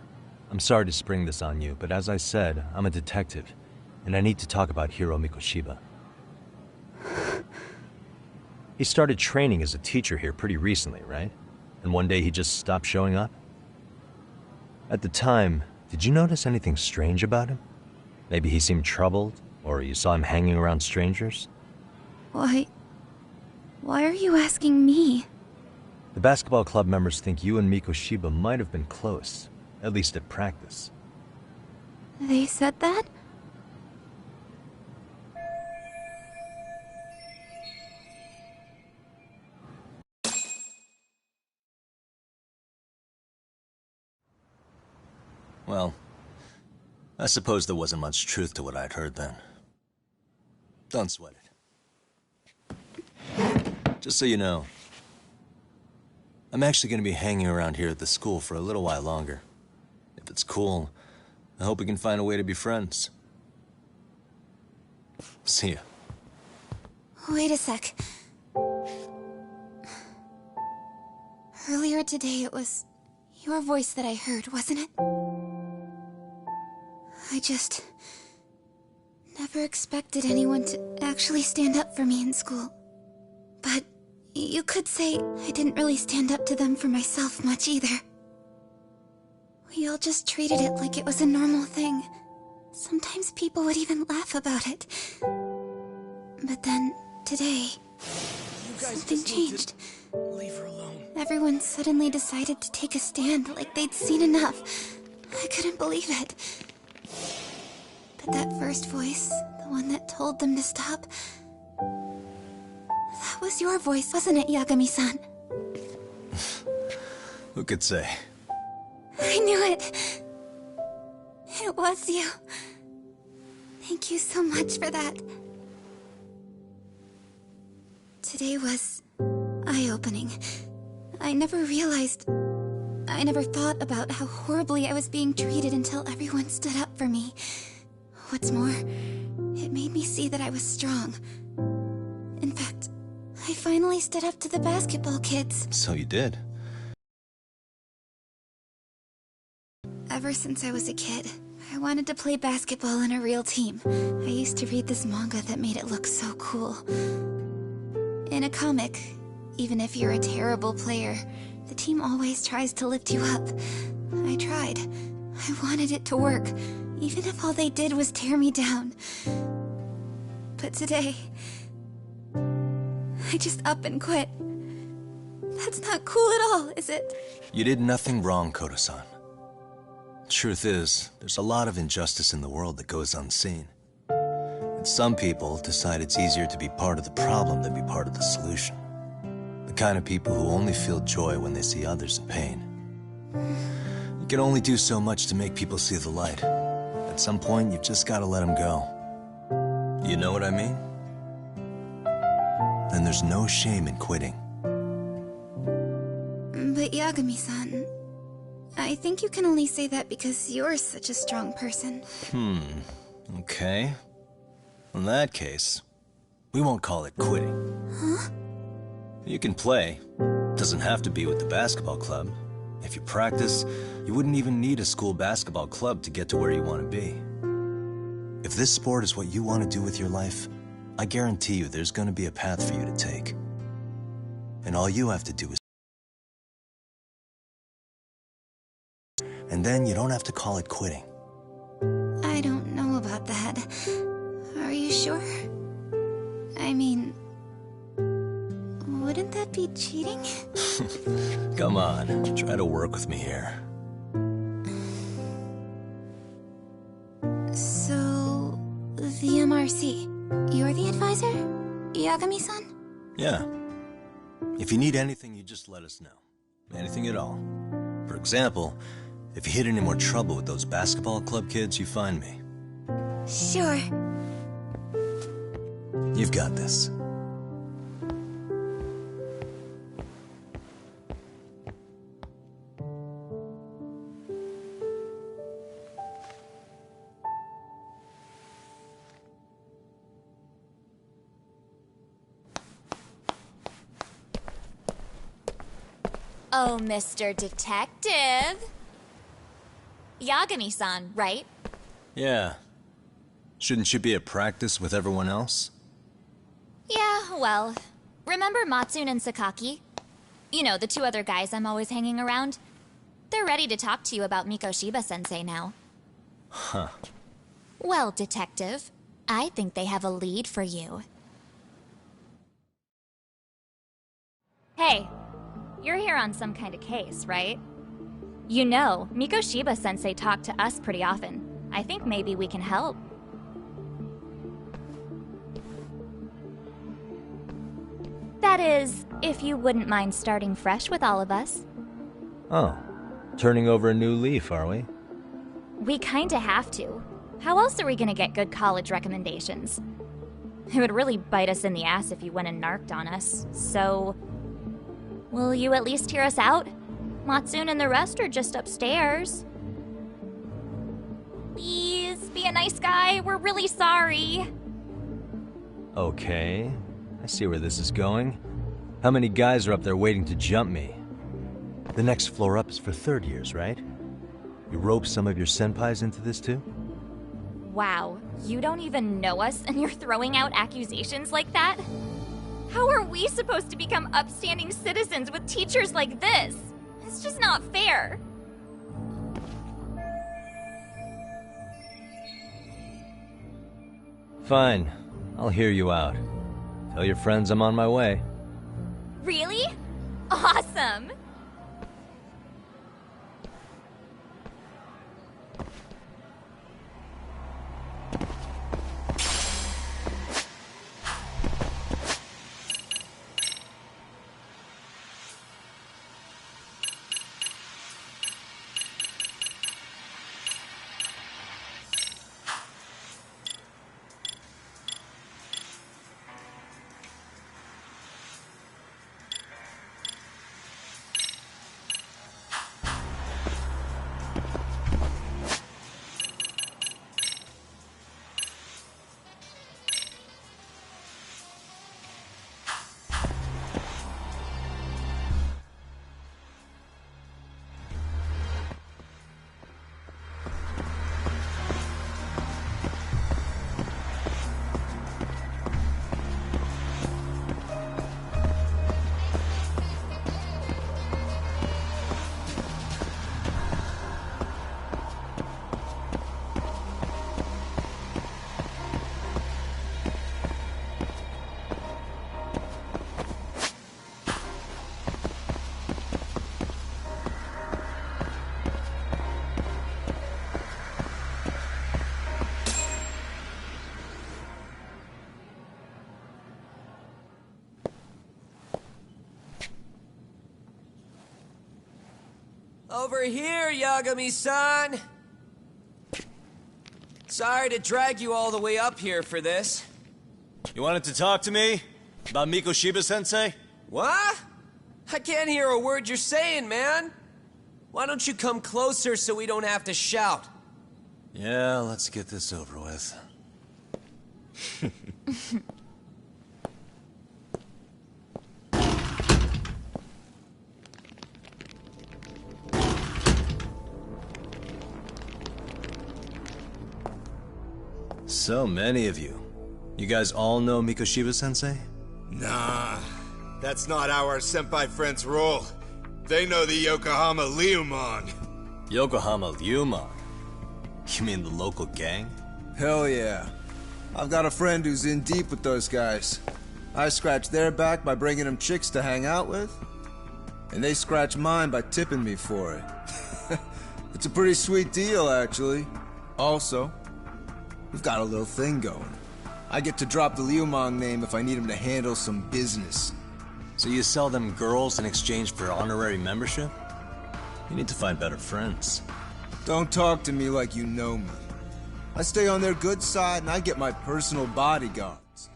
Speaker 7: I'm sorry to spring this on you, but as I said, I'm a detective, and I need to talk about Hiro Mikoshiba. He started training as a teacher here pretty recently, right? And one day he just stopped showing up? At the time, did you notice anything strange about him? Maybe he seemed troubled, or you saw him hanging around strangers?
Speaker 2: Why are you asking me?
Speaker 7: The basketball club members think you and Mikoshiba might have been close, at least at practice.
Speaker 2: They said that?
Speaker 1: Well, I suppose there wasn't much truth to what I'd heard then. Don't sweat it. Just so you know, I'm actually going to be hanging around here at the school for a little while longer. If it's cool, I hope we can find a way to be friends. See ya.
Speaker 2: Wait a sec. Earlier today it was your voice that I heard, wasn't it? I just never expected anyone to actually stand up for me in school. But
Speaker 14: you could say I didn't really stand up to them for myself much either. We all just treated it like it was a normal thing. Sometimes people would even laugh about it. But then, today, something changed.
Speaker 9: Leave her alone.
Speaker 14: Everyone suddenly decided to take a stand like they'd seen enough. I couldn't believe it. But that first voice, the one that told them to stop, that was your voice, wasn't it, Yagami-san?
Speaker 1: Who could say?
Speaker 14: I knew it. It was you. Thank you so much for that. Today was eye-opening. I never thought about how horribly I was being treated until everyone stood up for me. What's more, it made me see that I was strong. In fact, I finally stood up to the basketball kids.
Speaker 1: So you did.
Speaker 14: Ever since I was a kid, I wanted to play basketball on a real team. I used to read this manga that made it look so cool. In a comic, even if you're a terrible player, the team always tries to lift you up. I tried. I wanted it to work, even if all they did was tear me down. But today, I just up and quit. That's not cool at all, is it?
Speaker 1: You did nothing wrong, Koto-san. Truth is, there's a lot of injustice in the world that goes unseen. And some people decide it's easier to be part of the problem than be part of the solution. The kind of people who only feel joy when they see others in pain. You can only do so much to make people see the light. At some point, you've just got to let them go. You know what I mean? Then there's no shame in quitting.
Speaker 14: But Yagami-san, I think you can only say that because you're such a strong person.
Speaker 1: Okay. In that case, we won't call it quitting.
Speaker 14: Huh?
Speaker 1: You can play. Doesn't have to be with the basketball club. If you practice, you wouldn't even need a school basketball club to get to where you want to be. If this sport is what you want to do with your life, I guarantee you there's going to be a path for you to take. And all you have to do is... And then you don't have to call it quitting.
Speaker 14: I don't know about that. Are you sure? I mean, wouldn't that be cheating?
Speaker 1: Come on, try to work with me here.
Speaker 14: So, the MRC, you're the advisor? Yagami-san?
Speaker 1: Yeah. If you need anything, you just let us know. Anything at all. For example, if you hit any more trouble with those basketball club kids, you find me.
Speaker 14: Sure.
Speaker 1: You've got this.
Speaker 12: Oh, Mr. Detective. Yagami-san, right?
Speaker 1: Yeah. Shouldn't you be at practice with everyone else?
Speaker 12: Yeah, well, remember Matsune and Sakaki? You know, the two other guys I'm always hanging around? They're ready to talk to you about Mikoshiba-sensei now.
Speaker 1: Huh.
Speaker 12: Well, Detective, I think they have a lead for you. Hey, you're here on some kind of case, right? You know, Mikoshiba-sensei talked to us pretty often. I think maybe we can help. That is, if you wouldn't mind starting fresh with all of us.
Speaker 7: Oh, turning over a new leaf, are we?
Speaker 12: We kinda have to. How else are we gonna get good college recommendations? It would really bite us in the ass if you went and narked on us, so... Will you at least hear us out? Matsune and the rest are just upstairs. Please, be a nice guy. We're really sorry.
Speaker 7: Okay, I see where this is going. How many guys are up there waiting to jump me? The next floor up is for third years, right? You rope some of your senpais into this too?
Speaker 12: Wow, you don't even know us and you're throwing out accusations like that? How are we supposed to become upstanding citizens with teachers like this? It's just not fair.
Speaker 7: Fine. I'll hear you out. Tell your friends I'm on my way.
Speaker 12: Really? Awesome!
Speaker 4: Over here, Yagami-san! Sorry to drag you all the way up here for this.
Speaker 1: You wanted to talk to me? About Mikoshiba-sensei?
Speaker 4: What? I can't hear a word you're saying, man! Why don't you come closer so we don't have to shout?
Speaker 1: Yeah, let's get this over with. So many of you. You guys all know Mikoshiba-sensei?
Speaker 5: Nah, that's not how our senpai friends roll. They know the Yokohama Leomon.
Speaker 1: Yokohama Leomon? You mean the local gang?
Speaker 15: Hell yeah. I've got a friend who's in deep with those guys. I scratch their back by bringing them chicks to hang out with, and they scratch mine by tipping me for it. It's a pretty sweet deal, actually. Also, we've got a little thing going. I get to drop the Leomon name if I need him to handle some business.
Speaker 1: So you sell them girls in exchange for honorary membership? You need to find better friends.
Speaker 15: Don't talk to me like you know me. I stay on their good side and I get my personal bodyguards.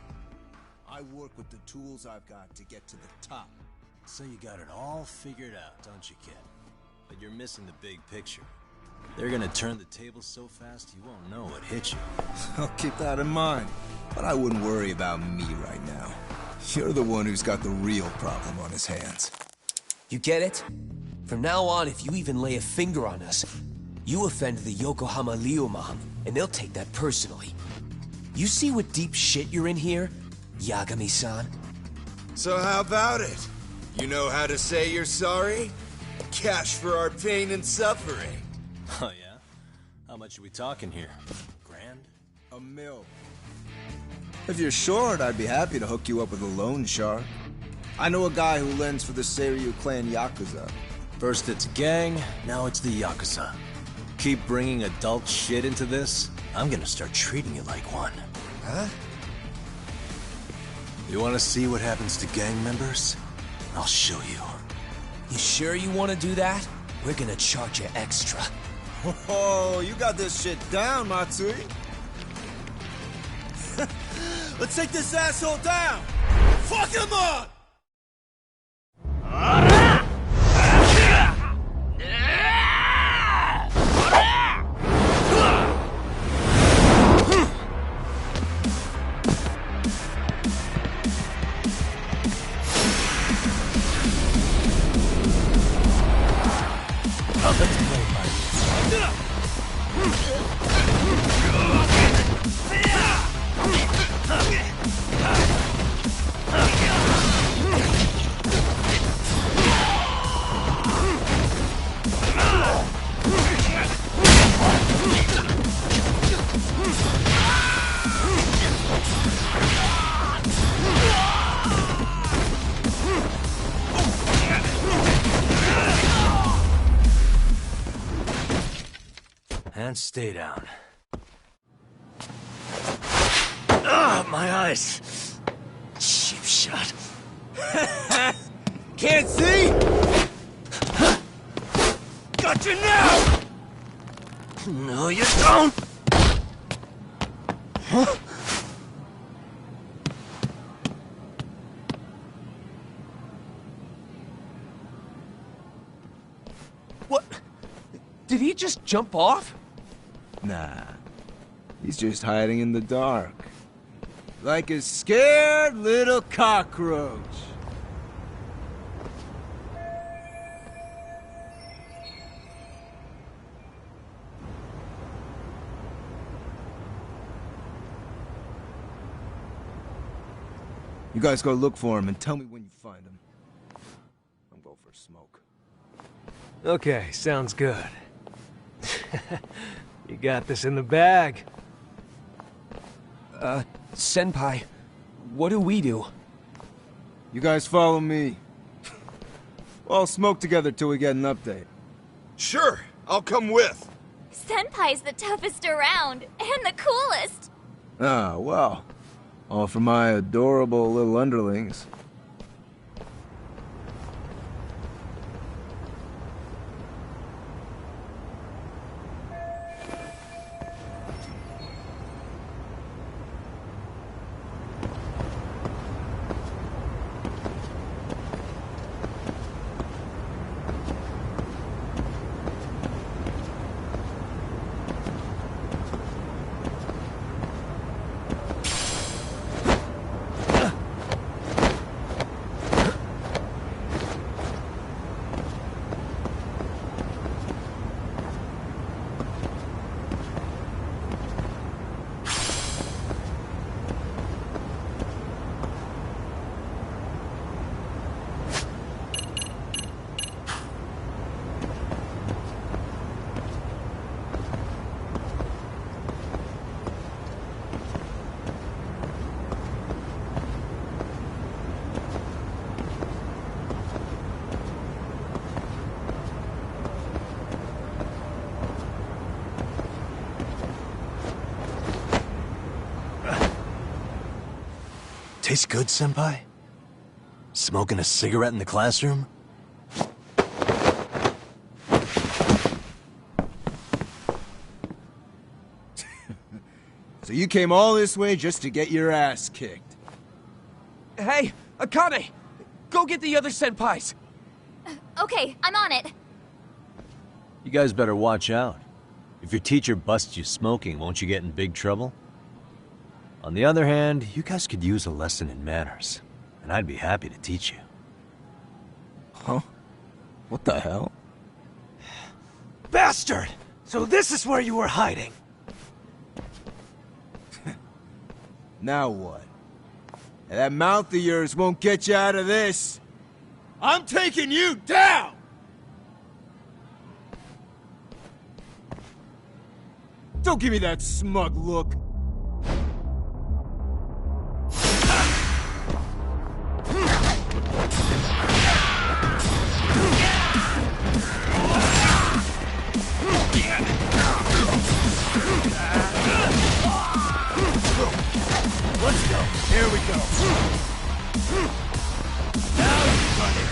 Speaker 15: I work with the tools I've got to get to the top.
Speaker 1: So you got it all figured out, don't you, kid? But you're missing the big picture. They're gonna turn the tables so fast you won't know what hit you.
Speaker 15: I'll keep that in mind. But I wouldn't worry about me right now. You're the one who's got the real problem on his hands.
Speaker 4: You get it? From now on, if you even lay a finger on us, you offend the Yokohama Leomon, and they'll take that personally. You see what deep shit you're in here, Yagami-san?
Speaker 5: So how about it? You know how to say you're sorry? Cash for our pain and suffering.
Speaker 1: Oh yeah? How much are we talking here? Grand?
Speaker 15: $1 million. If you're short, I'd be happy to hook you up with a loan shark. I know a guy who lends for the Seiryu clan Yakuza.
Speaker 1: First it's a gang, now it's the Yakuza. Keep bringing adult shit into this, I'm gonna start treating you like one.
Speaker 5: Huh?
Speaker 1: You wanna see what happens to gang members? I'll show you.
Speaker 4: You sure you want to do that? We're gonna charge you extra.
Speaker 15: Oh, you got this shit down, Matsui. Let's take this asshole down! Fuck him up!
Speaker 16: Yeah!
Speaker 1: and stay down. Ah, my eyes. Cheap shot.
Speaker 5: Can't see? Got you now!
Speaker 1: No, you don't! Huh?
Speaker 4: What? Did he just jump off?
Speaker 15: Nah. He's just hiding in the dark. Like a scared little cockroach. You guys go look for him and tell me when you find him. I'm going for a smoke.
Speaker 16: Okay, sounds good. You got this in the bag.
Speaker 4: Senpai, what do we do?
Speaker 15: You guys follow me. We'll all smoke together till we get an update.
Speaker 5: Sure, I'll come with.
Speaker 12: Senpai's the toughest around, and the coolest.
Speaker 15: Ah, well. All for my adorable little underlings.
Speaker 1: Tastes good, Senpai? Smoking a cigarette in the classroom?
Speaker 15: So you came all this way just to get your ass kicked?
Speaker 4: Hey, Akane! Go get the other senpais!
Speaker 12: Okay, I'm on it.
Speaker 7: You guys better watch out. If your teacher busts you smoking, won't you get in big trouble? On the other hand, you guys could use a lesson in manners, and I'd be happy to teach you.
Speaker 15: Huh? What the hell?
Speaker 16: Bastard! So this is where you were hiding.
Speaker 15: Now what? That mouth of yours won't get you out of this. I'm taking you down! Don't give me that smug look.
Speaker 5: Let's go. Here we go. Now you got it.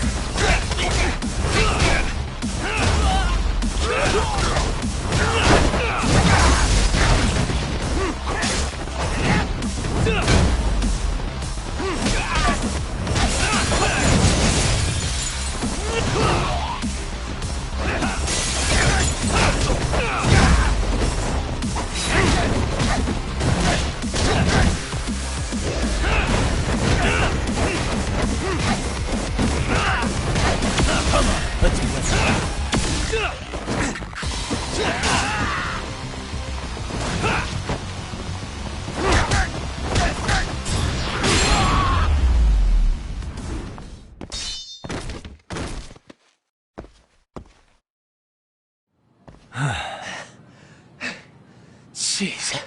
Speaker 4: Jeez.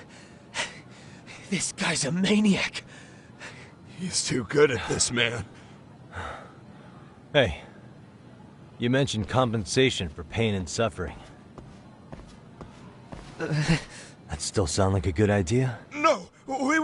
Speaker 4: This guy's a maniac.
Speaker 5: He's too good at this, man.
Speaker 7: Hey, you mentioned compensation for pain and suffering.
Speaker 1: That still sound like a good idea?
Speaker 5: No, we were